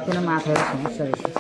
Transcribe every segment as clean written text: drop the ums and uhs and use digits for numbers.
কোনো মাথায় সমস্যা হয়েছে।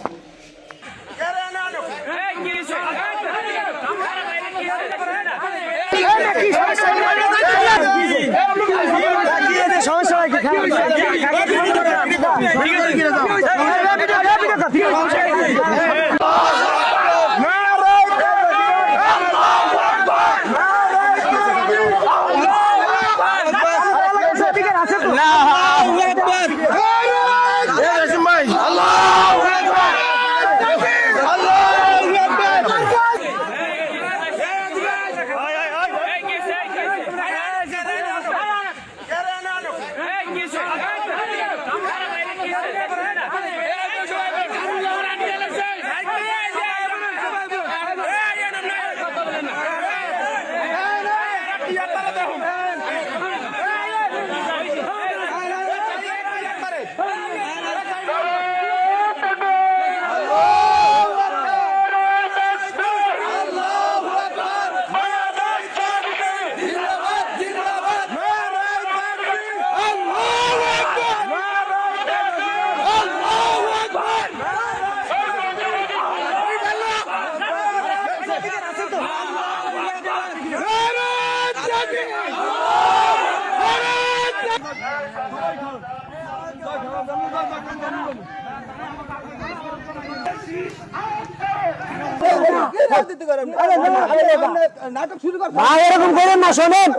এরকম করেন না, শোনেন,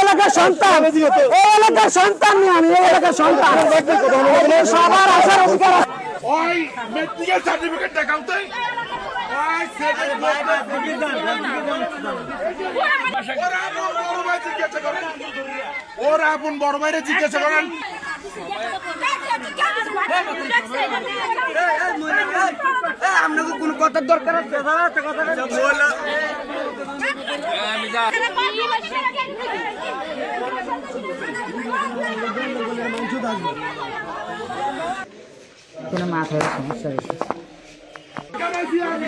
এলাকার সন্তান, এই এলাকার সন্তান নিয়ে আমি এই এলাকার সন্তান সবার আসার অধিকার। ওই মেট্রিকের সার্টিফিকেট দেখাও তো। ওরা আপন বড় ভাইরে জিজ্ঞাসা করেন। আপনাকে কোন কথার দরকার আছে? কোনো মাথায় সমস্যা হয়েছে।